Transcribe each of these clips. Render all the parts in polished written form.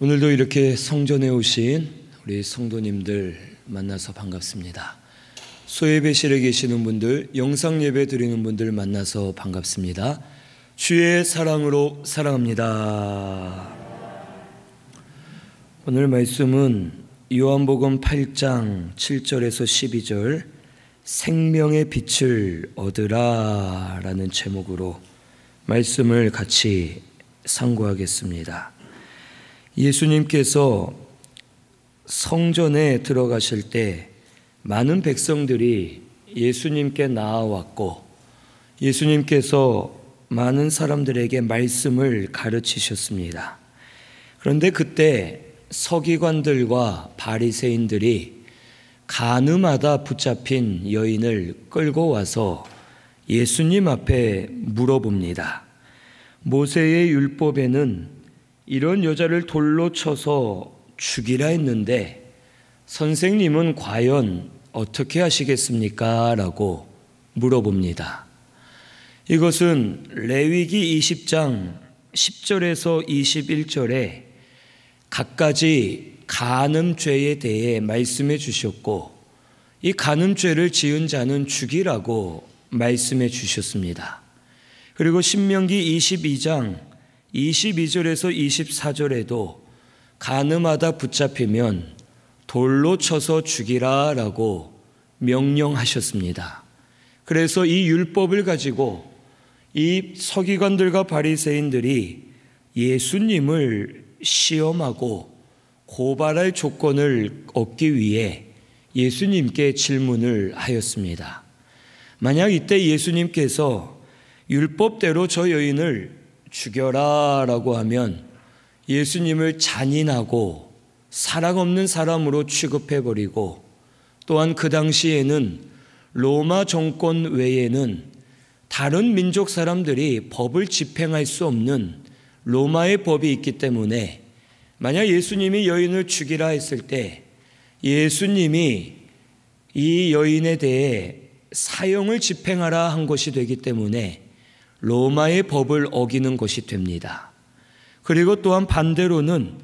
오늘도 이렇게 성전에 오신 우리 성도님들 만나서 반갑습니다. 소예배실에 계시는 분들, 영상 예배 드리는 분들 만나서 반갑습니다. 주의 사랑으로 사랑합니다. 오늘 말씀은 요한복음 8장 7절에서 12절 생명의 빛을 얻으라 라는 제목으로 말씀을 같이 상고하겠습니다. 예수님께서 성전에 들어가실 때 많은 백성들이 예수님께 나아왔고 예수님께서 많은 사람들에게 말씀을 가르치셨습니다. 그런데 그때 서기관들과 바리새인들이 가늠하다 붙잡힌 여인을 끌고 와서 예수님 앞에 물어봅니다. 모세의 율법에는 이런 여자를 돌로 쳐서 죽이라 했는데 선생님은 과연 어떻게 하시겠습니까? 라고 물어봅니다. 이것은 레위기 20장 10절에서 21절에 갖가지 간음죄에 대해 말씀해 주셨고 이 간음죄를 지은 자는 죽이라고 말씀해 주셨습니다. 그리고 신명기 22장 22절에서 24절에도 간음하다 붙잡히면 돌로 쳐서 죽이라 라고 명령하셨습니다. 그래서 이 율법을 가지고 이 서기관들과 바리새인들이 예수님을 시험하고 고발할 조건을 얻기 위해 예수님께 질문을 하였습니다. 만약 이때 예수님께서 율법대로 저 여인을 죽여라 라고 하면 예수님을 잔인하고 사랑 없는 사람으로 취급해버리고 또한 그 당시에는 로마 정권 외에는 다른 민족 사람들이 법을 집행할 수 없는 로마의 법이 있기 때문에 만약 예수님이 여인을 죽이라 했을 때 예수님이 이 여인에 대해 사형을 집행하라 한 것이 되기 때문에 로마의 법을 어기는 것이 됩니다. 그리고 또한 반대로는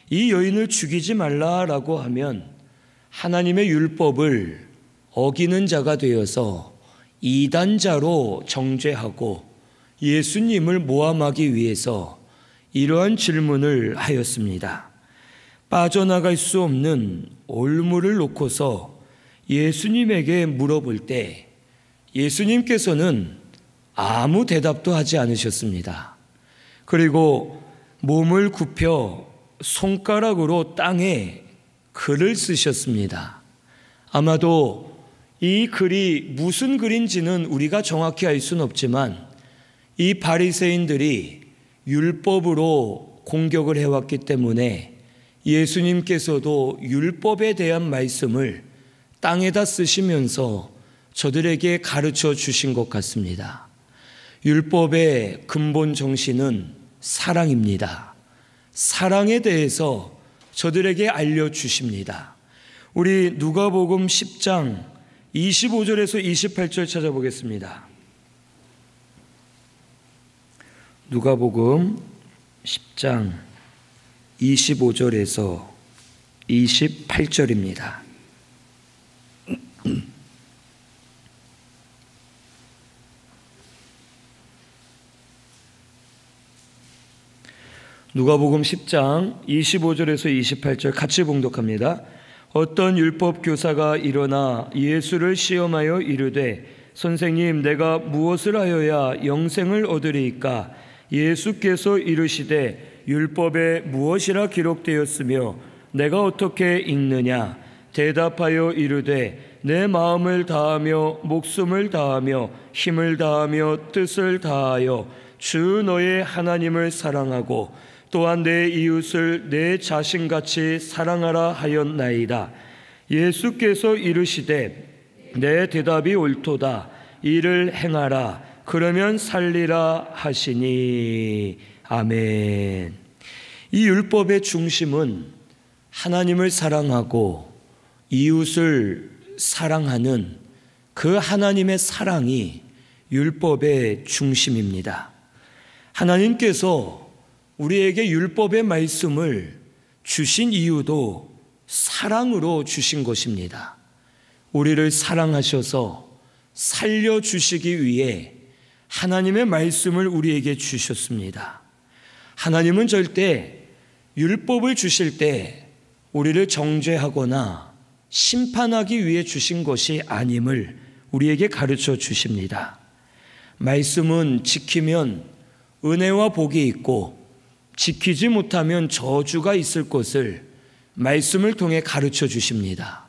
이 여인을 죽이지 말라라고 하면 하나님의 율법을 어기는 자가 되어서 이단자로 정죄하고 예수님을 모함하기 위해서 이러한 질문을 하였습니다. 빠져나갈 수 없는 올무를 놓고서 예수님에게 물어볼 때 예수님께서는 아무 대답도 하지 않으셨습니다. 그리고 몸을 굽혀 손가락으로 땅에 글을 쓰셨습니다. 아마도 이 글이 무슨 글인지는 우리가 정확히 알 수는 없지만 이 바리새인들이 율법으로 공격을 해왔기 때문에 예수님께서도 율법에 대한 말씀을 땅에다 쓰시면서 저들에게 가르쳐 주신 것 같습니다. 율법의 근본 정신은 사랑입니다. 사랑에 대해서 저들에게 알려주십니다. 우리 누가복음 10장 25절에서 28절 찾아보겠습니다. 누가복음 10장 25절에서 28절입니다. 누가복음 10장 25절에서 28절 같이 봉독합니다. 어떤 율법 교사가 일어나 예수를 시험하여 이르되 선생님 내가 무엇을 하여야 영생을 얻으리이까? 예수께서 이르시되 율법에 무엇이라 기록되었으며 내가 어떻게 읽느냐? 대답하여 이르되 내 마음을 다하며 목숨을 다하며 힘을 다하며 뜻을 다하여 주 너의 하나님을 사랑하고 또한 내 이웃을 내 자신같이 사랑하라 하였나이다. 예수께서 이르시되 내 대답이 옳도다. 이를 행하라. 그러면 살리라 하시니. 아멘. 이 율법의 중심은 하나님을 사랑하고 이웃을 사랑하는 그 하나님의 사랑이 율법의 중심입니다. 하나님께서 우리에게 율법의 말씀을 주신 이유도 사랑으로 주신 것입니다. 우리를 사랑하셔서 살려주시기 위해 하나님의 말씀을 우리에게 주셨습니다. 하나님은 절대 율법을 주실 때 우리를 정죄하거나 심판하기 위해 주신 것이 아님을 우리에게 가르쳐 주십니다. 말씀은 지키면 은혜와 복이 있고 지키지 못하면 저주가 있을 것을 말씀을 통해 가르쳐 주십니다.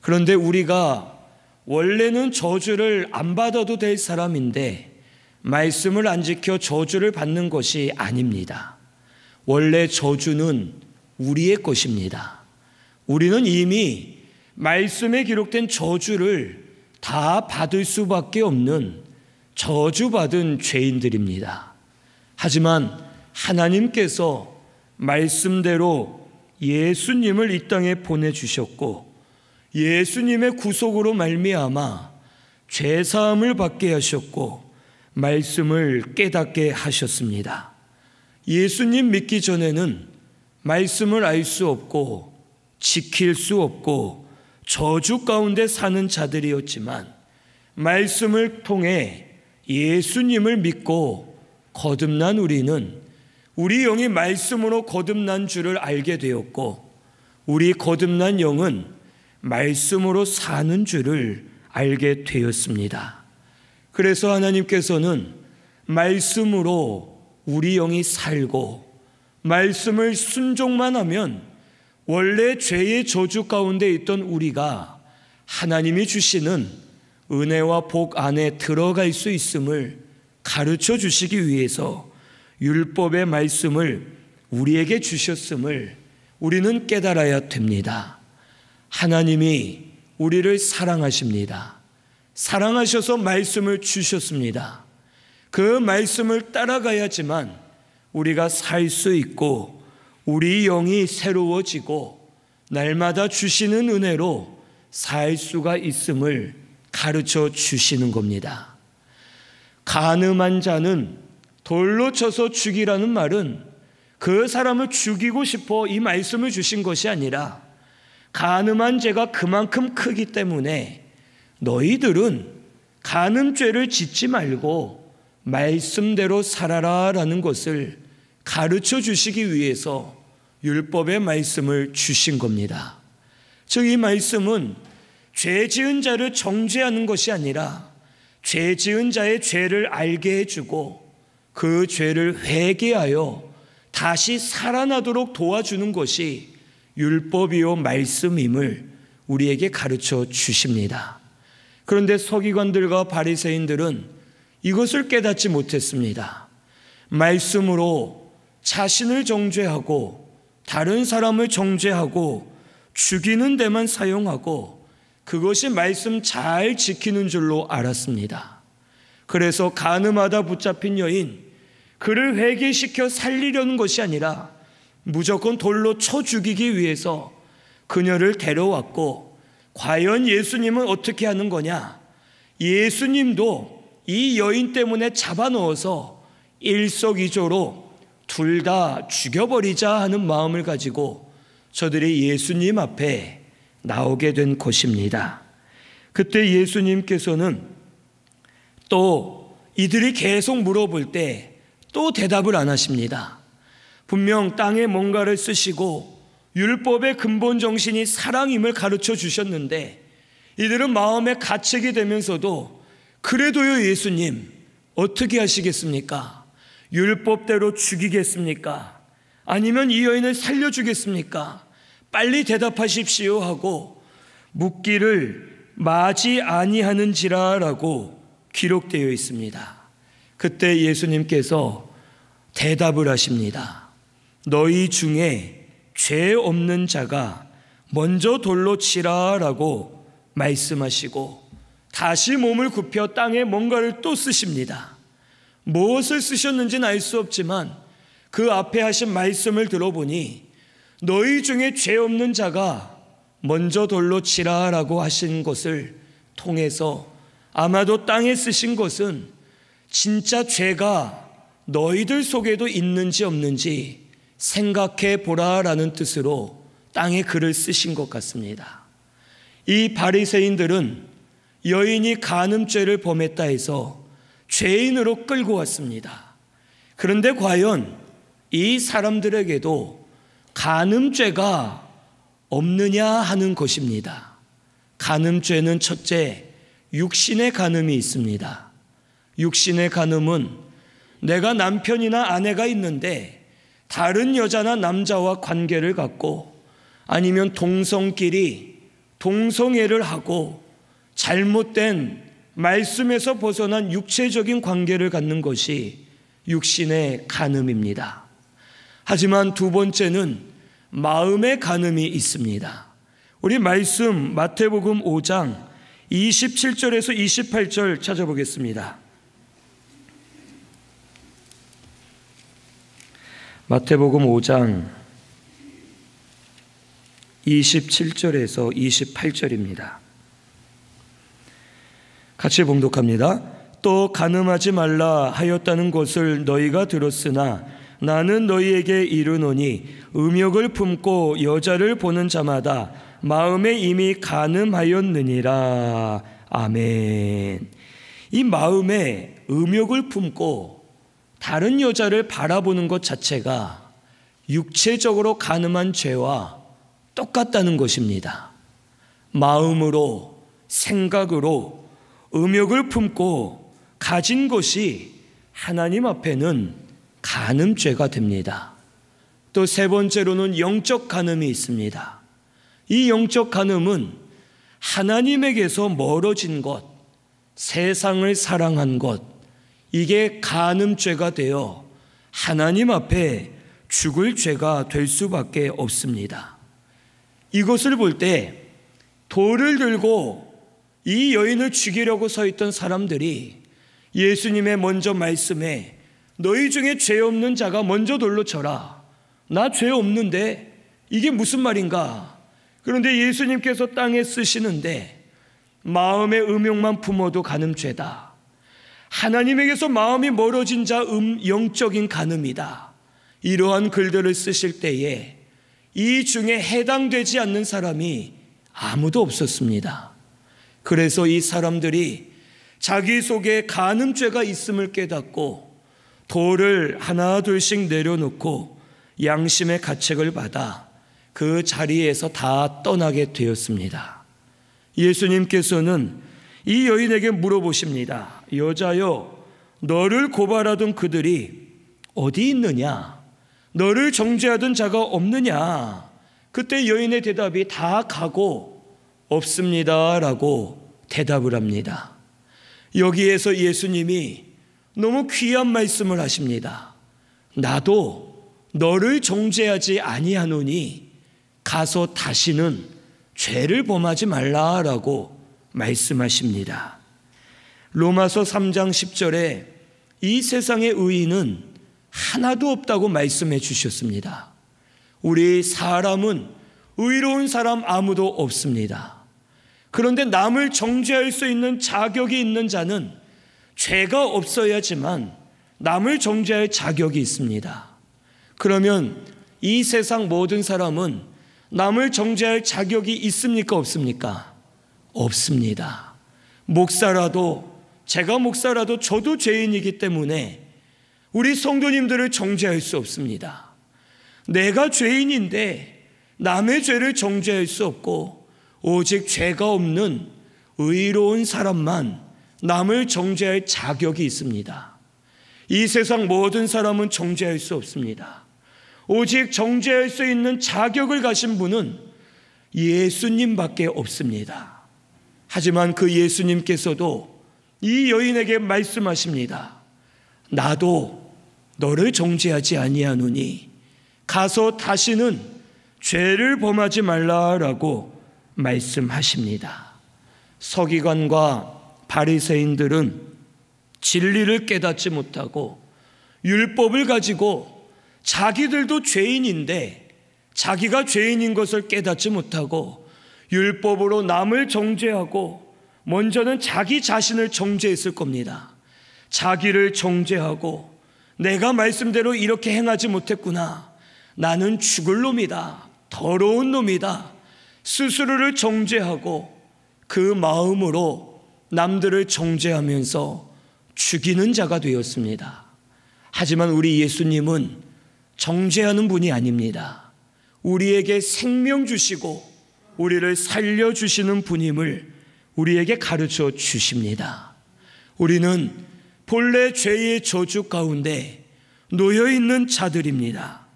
그런데 우리가 원래는 저주를 안 받아도 될 사람인데 말씀을 안 지켜 저주를 받는 것이 아닙니다. 원래 저주는 우리의 것입니다. 우리는 이미 말씀에 기록된 저주를 다 받을 수밖에 없는 저주받은 죄인들입니다. 하지만 하나님께서 말씀대로 예수님을 이 땅에 보내주셨고 예수님의 구속으로 말미암아 죄사함을 받게 하셨고 말씀을 깨닫게 하셨습니다. 예수님 믿기 전에는 말씀을 알 수 없고 지킬 수 없고 저주 가운데 사는 자들이었지만 말씀을 통해 예수님을 믿고 거듭난 우리는 우리 영이 말씀으로 거듭난 줄을 알게 되었고 우리 거듭난 영은 말씀으로 사는 줄을 알게 되었습니다. 그래서 하나님께서는 말씀으로 우리 영이 살고 말씀을 순종만 하면 원래 죄의 저주 가운데 있던 우리가 하나님이 주시는 은혜와 복 안에 들어갈 수 있음을 가르쳐 주시기 위해서 율법의 말씀을 우리에게 주셨음을 우리는 깨달아야 됩니다. 하나님이 우리를 사랑하십니다. 사랑하셔서 말씀을 주셨습니다. 그 말씀을 따라가야지만 우리가 살 수 있고 우리 영이 새로워지고 날마다 주시는 은혜로 살 수가 있음을 가르쳐 주시는 겁니다. 간음한 자는 돌로 쳐서 죽이라는 말은 그 사람을 죽이고 싶어 이 말씀을 주신 것이 아니라 간음한 죄가 그만큼 크기 때문에 너희들은 간음죄를 짓지 말고 말씀대로 살아라라는 것을 가르쳐 주시기 위해서 율법의 말씀을 주신 겁니다. 즉 이 말씀은 죄 지은 자를 정죄하는 것이 아니라 죄 지은 자의 죄를 알게 해주고 그 죄를 회개하여 다시 살아나도록 도와주는 것이 율법이요 말씀임을 우리에게 가르쳐 주십니다. 그런데 서기관들과 바리새인들은 이것을 깨닫지 못했습니다. 말씀으로 자신을 정죄하고 다른 사람을 정죄하고 죽이는 데만 사용하고 그것이 말씀 잘 지키는 줄로 알았습니다. 그래서 간음하다 붙잡힌 여인, 그를 회개시켜 살리려는 것이 아니라 무조건 돌로 쳐 죽이기 위해서 그녀를 데려왔고, 과연 예수님은 어떻게 하는 거냐? 예수님도 이 여인 때문에 잡아넣어서 일석이조로 둘 다 죽여버리자 하는 마음을 가지고 저들이 예수님 앞에 나오게 된 것입니다. 그때 예수님께서는 또 이들이 계속 물어볼 때 또 대답을 안 하십니다. 분명 땅에 뭔가를 쓰시고 율법의 근본 정신이 사랑임을 가르쳐 주셨는데 이들은 마음에 갇히게 되면서도 그래도요 예수님 어떻게 하시겠습니까? 율법대로 죽이겠습니까? 아니면 이 여인을 살려주겠습니까? 빨리 대답하십시오 하고 묻기를 마지 아니하는지라라고 기록되어 있습니다. 그때 예수님께서 대답을 하십니다. 너희 중에 죄 없는 자가 먼저 돌로 치라라고 말씀하시고 다시 몸을 굽혀 땅에 뭔가를 또 쓰십니다. 무엇을 쓰셨는지는 알 수 없지만 그 앞에 하신 말씀을 들어보니 너희 중에 죄 없는 자가 먼저 돌로 치라라고 하신 것을 통해서 아마도 땅에 쓰신 것은 진짜 죄가 너희들 속에도 있는지 없는지 생각해 보라라는 뜻으로 땅에 글을 쓰신 것 같습니다. 이 바리새인들은 여인이 간음죄를 범했다 해서 죄인으로 끌고 왔습니다. 그런데 과연 이 사람들에게도 간음죄가 없느냐 하는 것입니다. 간음죄는 첫째, 육신의 간음이 있습니다. 육신의 간음은 내가 남편이나 아내가 있는데 다른 여자나 남자와 관계를 갖고 아니면 동성끼리 동성애를 하고 잘못된 말씀에서 벗어난 육체적인 관계를 갖는 것이 육신의 간음입니다. 하지만 두 번째는 마음의 간음이 있습니다. 우리 말씀 마태복음 5장 27절에서 28절 찾아보겠습니다. 마태복음 5장 27절에서 28절입니다. 같이 봉독합니다. 또 간음하지 말라 하였다는 것을 너희가 들었으나 나는 너희에게 이르노니 음욕을 품고 여자를 보는 자마다 마음에 이미 간음하였느니라. 아멘. 이 마음에 음욕을 품고 다른 여자를 바라보는 것 자체가 육체적으로 간음한 죄와 똑같다는 것입니다. 마음으로, 생각으로 음욕을 품고 가진 것이 하나님 앞에는 간음죄가 됩니다. 또 세 번째로는 영적 간음이 있습니다. 이 영적 간음은 하나님에게서 멀어진 것, 세상을 사랑한 것, 이게 간음죄가 되어 하나님 앞에 죽을 죄가 될 수밖에 없습니다. 이것을 볼 때 돌을 들고 이 여인을 죽이려고 서 있던 사람들이 예수님의 먼저 말씀에 너희 중에 죄 없는 자가 먼저 돌로 쳐라. 나 죄 없는데 이게 무슨 말인가? 그런데 예수님께서 땅에 쓰시는데 마음의 음욕만 품어도 간음죄다. 하나님에게서 마음이 멀어진 자 영적인 간음이다. 이러한 글들을 쓰실 때에 이 중에 해당되지 않는 사람이 아무도 없었습니다. 그래서 이 사람들이 자기 속에 간음죄가 있음을 깨닫고 돌을 하나 둘씩 내려놓고 양심의 가책을 받아 그 자리에서 다 떠나게 되었습니다. 예수님께서는 이 여인에게 물어보십니다. 여자여, 너를 고발하던 그들이 어디 있느냐? 너를 정죄하던 자가 없느냐? 그때 여인의 대답이 다 가고 없습니다 라고 대답을 합니다. 여기에서 예수님이 너무 귀한 말씀을 하십니다. 나도 너를 정죄하지 아니하노니 가서 다시는 죄를 범하지 말라라고 말씀하십니다. 로마서 3장 10절에 이 세상의 의인은 하나도 없다고 말씀해 주셨습니다. 우리 사람은 의로운 사람 아무도 없습니다. 그런데 남을 정죄할 수 있는 자격이 있는 자는 죄가 없어야지만 남을 정죄할 자격이 있습니다. 그러면 이 세상 모든 사람은 남을 정죄할 자격이 있습니까? 없습니까? 없습니다. 제가 목사라도 저도 죄인이기 때문에 우리 성도님들을 정죄할 수 없습니다. 내가 죄인인데 남의 죄를 정죄할 수 없고 오직 죄가 없는 의로운 사람만 남을 정죄할 자격이 있습니다. 이 세상 모든 사람은 정죄할 수 없습니다. 오직 정죄할 수 있는 자격을 가진 분은 예수님밖에 없습니다. 하지만 그 예수님께서도 이 여인에게 말씀하십니다. 나도 너를 정죄하지 아니하노니 가서 다시는 죄를 범하지 말라라고 말씀하십니다. 서기관과 바리새인들은 진리를 깨닫지 못하고 율법을 가지고 자기들도 죄인인데 자기가 죄인인 것을 깨닫지 못하고 율법으로 남을 정죄하고 먼저는 자기 자신을 정죄했을 겁니다. 자기를 정죄하고 내가 말씀대로 이렇게 행하지 못했구나. 나는 죽을 놈이다, 더러운 놈이다, 스스로를 정죄하고 그 마음으로 남들을 정죄하면서 죽이는 자가 되었습니다. 하지만 우리 예수님은 정죄하는 분이 아닙니다. 우리에게 생명 주시고 우리를 살려주시는 분임을 우리에게 가르쳐 주십니다. 우리는 본래 죄의 저주 가운데 놓여있는 자들입니다.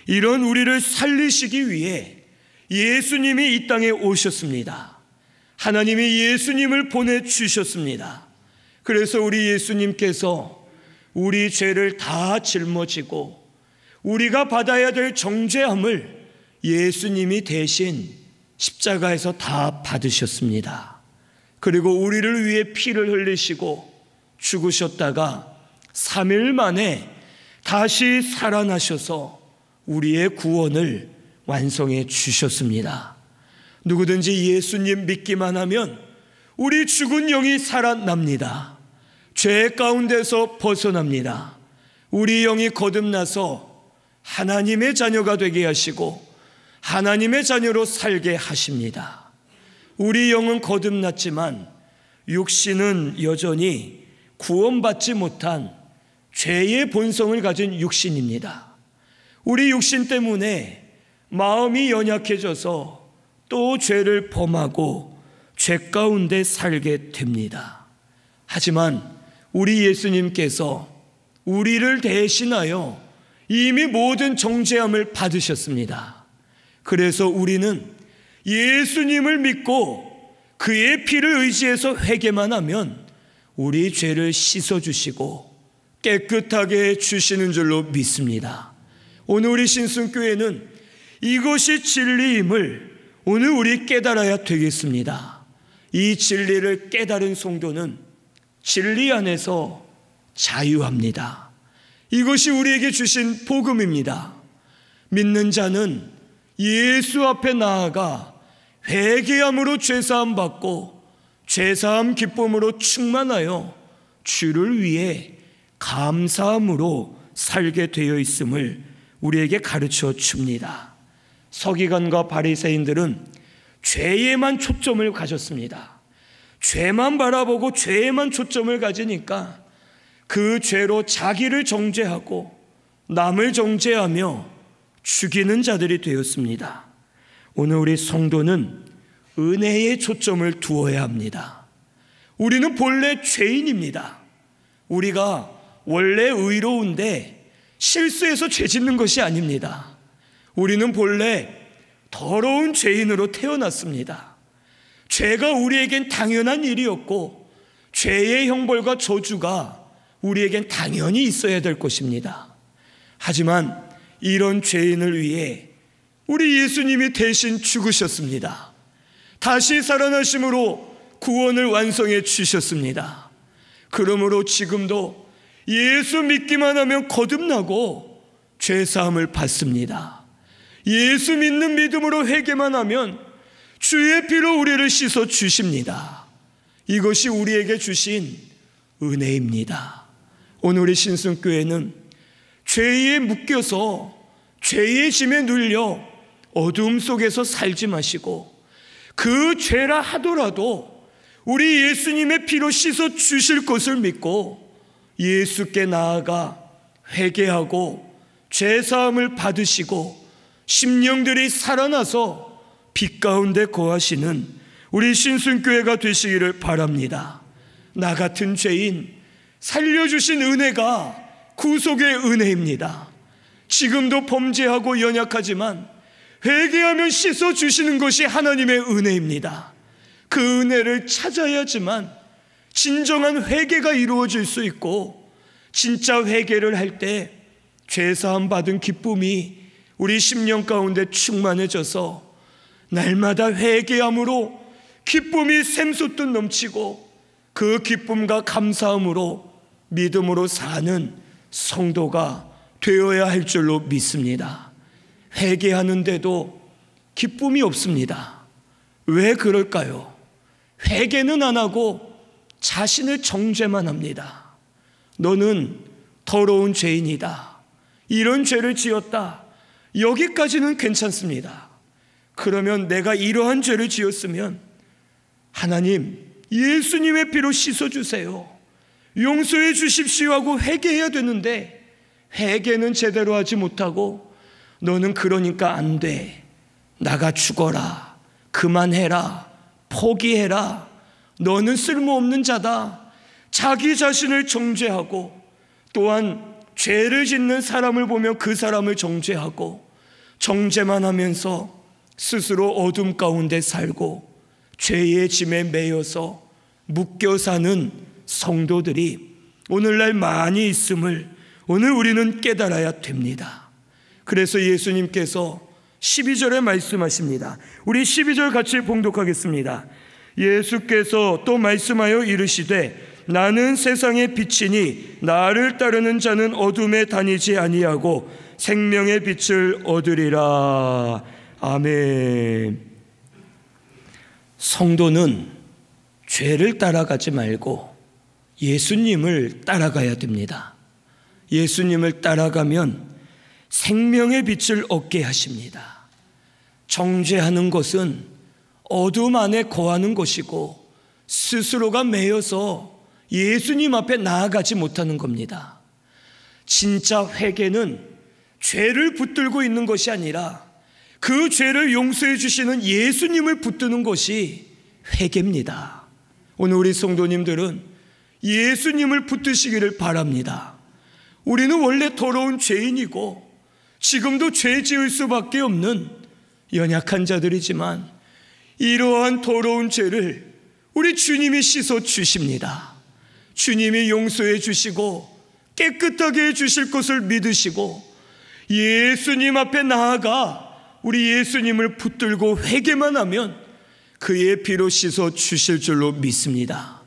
이런 우리를 살리시기 위해 예수님이 이 땅에 오셨습니다. 하나님이 예수님을 보내주셨습니다. 그래서 우리 예수님께서 우리 죄를 다 짊어지고 우리가 받아야 될 정죄함을 예수님이 대신 십자가에서 다 받으셨습니다. 그리고 우리를 위해 피를 흘리시고 죽으셨다가 3일 만에 다시 살아나셔서 우리의 구원을 완성해 주셨습니다. 누구든지 예수님 믿기만 하면 우리 죽은 영이 살아납니다. 죄 가운데서 벗어납니다. 우리 영이 거듭나서 하나님의 자녀가 되게 하시고 하나님의 자녀로 살게 하십니다. 우리 영은 거듭났지만 육신은 여전히 구원받지 못한 죄의 본성을 가진 육신입니다. 우리 육신 때문에 마음이 연약해져서 또 죄를 범하고 죄 가운데 살게 됩니다. 하지만 우리 예수님께서 우리를 대신하여 이미 모든 정죄함을 받으셨습니다. 그래서 우리는 예수님을 믿고 그의 피를 의지해서 회개만 하면 우리 죄를 씻어주시고 깨끗하게 해주시는 줄로 믿습니다. 오늘 우리 신순교회는 이것이 진리임을 오늘 우리 깨달아야 되겠습니다. 이 진리를 깨달은 성도는 진리 안에서 자유합니다. 이것이 우리에게 주신 복음입니다. 믿는 자는 예수 앞에 나아가 회개함으로 죄사함 받고 죄사함 기쁨으로 충만하여 주를 위해 감사함으로 살게 되어 있음을 우리에게 가르쳐 줍니다. 서기관과 바리새인들은 죄에만 초점을 가졌습니다. 죄만 바라보고 죄에만 초점을 가지니까 그 죄로 자기를 정죄하고 남을 정죄하며 죽이는 자들이 되었습니다. 오늘 우리 성도는 은혜에 초점을 두어야 합니다. 우리는 본래 죄인입니다. 우리가 원래 의로운데 실수해서 죄 짓는 것이 아닙니다. 우리는 본래 더러운 죄인으로 태어났습니다. 죄가 우리에겐 당연한 일이었고 죄의 형벌과 저주가 우리에겐 당연히 있어야 될 것입니다. 하지만 이런 죄인을 위해 우리 예수님이 대신 죽으셨습니다. 다시 살아나심으로 구원을 완성해 주셨습니다. 그러므로 지금도 예수 믿기만 하면 거듭나고 죄사함을 받습니다. 예수 믿는 믿음으로 회개만 하면 주의 피로 우리를 씻어 주십니다. 이것이 우리에게 주신 은혜입니다. 오늘 우리 신순교회는 죄에 묶여서 죄의 짐에 눌려 어둠 속에서 살지 마시고 그 죄라 하더라도 우리 예수님의 피로 씻어 주실 것을 믿고 예수께 나아가 회개하고 죄사함을 받으시고 심령들이 살아나서 빛 가운데 거하시는 우리 신순교회가 되시기를 바랍니다. 나 같은 죄인 살려주신 은혜가 구속의 은혜입니다. 지금도 범죄하고 연약하지만 회개하면 씻어주시는 것이 하나님의 은혜입니다. 그 은혜를 찾아야지만 진정한 회개가 이루어질 수 있고 진짜 회개를 할 때 죄사함 받은 기쁨이 우리 심령 가운데 충만해져서 날마다 회개함으로 기쁨이 샘솟듯 넘치고 그 기쁨과 감사함으로 믿음으로 사는 성도가 되어야 할 줄로 믿습니다. 회개하는데도 기쁨이 없습니다. 왜 그럴까요? 회개는 안 하고 자신을 정죄만 합니다. 너는 더러운 죄인이다. 이런 죄를 지었다. 여기까지는 괜찮습니다. 그러면 내가 이러한 죄를 지었으면 하나님, 예수님의 피로 씻어주세요, 용서해 주십시오 하고 회개해야 되는데 회개는 제대로 하지 못하고 너는 그러니까 안 돼, 나가 죽어라, 그만해라, 포기해라, 너는 쓸모없는 자다, 자기 자신을 정죄하고 또한 죄를 짓는 사람을 보며 그 사람을 정죄하고 정죄만 하면서 스스로 어둠 가운데 살고 죄의 짐에 매여서 묶여 사는 성도들이 오늘날 많이 있음을 오늘 우리는 깨달아야 됩니다. 그래서 예수님께서 12절에 말씀하십니다. 우리 12절 같이 봉독하겠습니다. 예수께서 또 말씀하여 이르시되 나는 세상의 빛이니 나를 따르는 자는 어둠에 다니지 아니하고 생명의 빛을 얻으리라. 아멘. 성도는 죄를 따라가지 말고 예수님을 따라가야 됩니다. 예수님을 따라가면 생명의 빛을 얻게 하십니다. 정죄하는 것은 어둠 안에 거하는 것이고 스스로가 매여서 예수님 앞에 나아가지 못하는 겁니다. 진짜 회개는 죄를 붙들고 있는 것이 아니라 그 죄를 용서해 주시는 예수님을 붙드는 것이 회개입니다. 오늘 우리 성도님들은 예수님을 붙드시기를 바랍니다. 우리는 원래 더러운 죄인이고 지금도 죄 지을 수밖에 없는 연약한 자들이지만 이러한 더러운 죄를 우리 주님이 씻어 주십니다. 주님이 용서해 주시고 깨끗하게 해주실 것을 믿으시고 예수님 앞에 나아가 우리 예수님을 붙들고 회개만 하면 그의 피로 씻어 주실 줄로 믿습니다.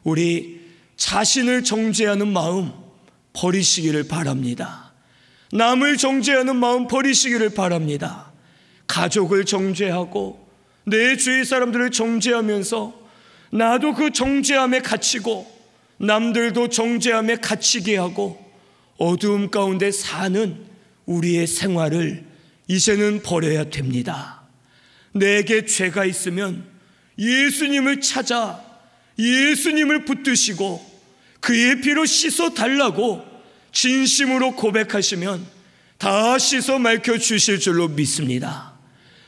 우리 자신을 정죄하는 마음 버리시기를 바랍니다. 남을 정죄하는 마음 버리시기를 바랍니다. 가족을 정죄하고 내 주위 사람들을 정죄하면서 나도 그 정죄함에 갇히고 남들도 정죄함에 갇히게 하고 어두움 가운데 사는 우리의 생활을 이제는 버려야 됩니다. 내게 죄가 있으면 예수님을 찾아 예수님을 붙드시고 그의 피로 씻어달라고 진심으로 고백하시면 다 씻어 밝혀주실 줄로 믿습니다.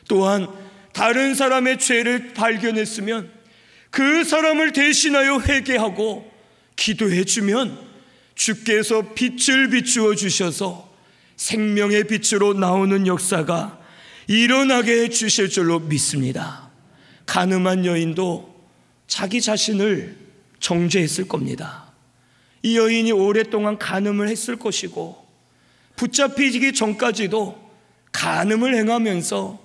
또한 다른 사람의 죄를 발견했으면 그 사람을 대신하여 회개하고 기도해 주면 주께서 빛을 비추어 주셔서 생명의 빛으로 나오는 역사가 일어나게 해 주실 줄로 믿습니다. 가늠한 여인도 자기 자신을 정죄했을 겁니다. 이 여인이 오랫동안 간음을 했을 것이고 붙잡히기 전까지도 간음을 행하면서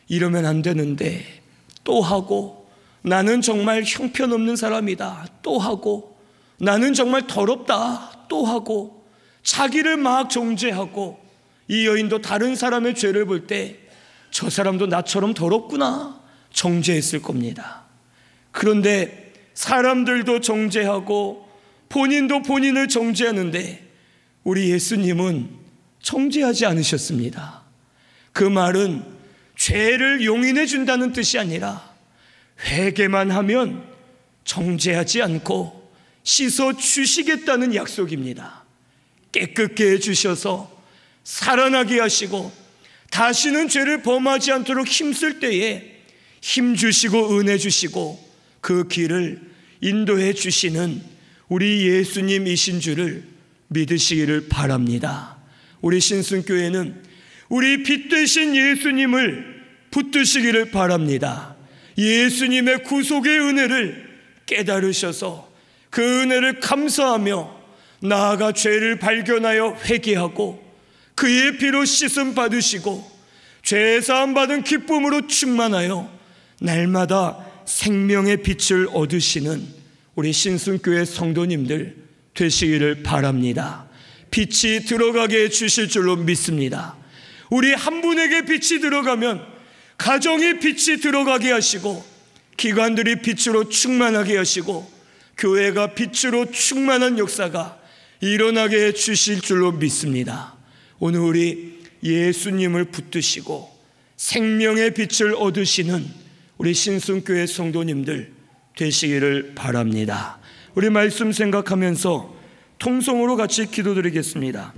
이러면 안 되는데 또 하고, 나는 정말 형편없는 사람이다 또 하고, 나는 정말 더럽다 또 하고, 자기를 막 정죄하고, 이 여인도 다른 사람의 죄를 볼 때 저 사람도 나처럼 더럽구나 정죄했을 겁니다. 그런데 사람들도 정죄하고 본인도 본인을 정죄하는데 우리 예수님은 정죄하지 않으셨습니다. 그 말은 죄를 용인해 준다는 뜻이 아니라 회개만 하면 정죄하지 않고 씻어 주시겠다는 약속입니다. 깨끗게 해주셔서 살아나게 하시고 다시는 죄를 범하지 않도록 힘쓸 때에 힘 주시고 은혜 주시고 그 길을 인도해 주시는 우리 예수님이신 줄을 믿으시기를 바랍니다. 우리 신순교회는 우리 빛 되신 예수님을 붙드시기를 바랍니다. 예수님의 구속의 은혜를 깨달으셔서 그 은혜를 감사하며 나아가 죄를 발견하여 회개하고 그의 피로 씻음 받으시고 죄사함 받은 기쁨으로 충만하여 날마다 생명의 빛을 얻으시는 우리 신순교회 성도님들 되시기를 바랍니다. 빛이 들어가게 해주실 줄로 믿습니다. 우리 한 분에게 빛이 들어가면 가정의 빛이 들어가게 하시고 기관들이 빛으로 충만하게 하시고 교회가 빛으로 충만한 역사가 일어나게 해주실 줄로 믿습니다. 오늘 우리 예수님을 붙드시고 생명의 빛을 얻으시는 우리 신순교회 성도님들 되시기를 바랍니다. 우리 말씀 생각하면서 통성으로 같이 기도드리겠습니다.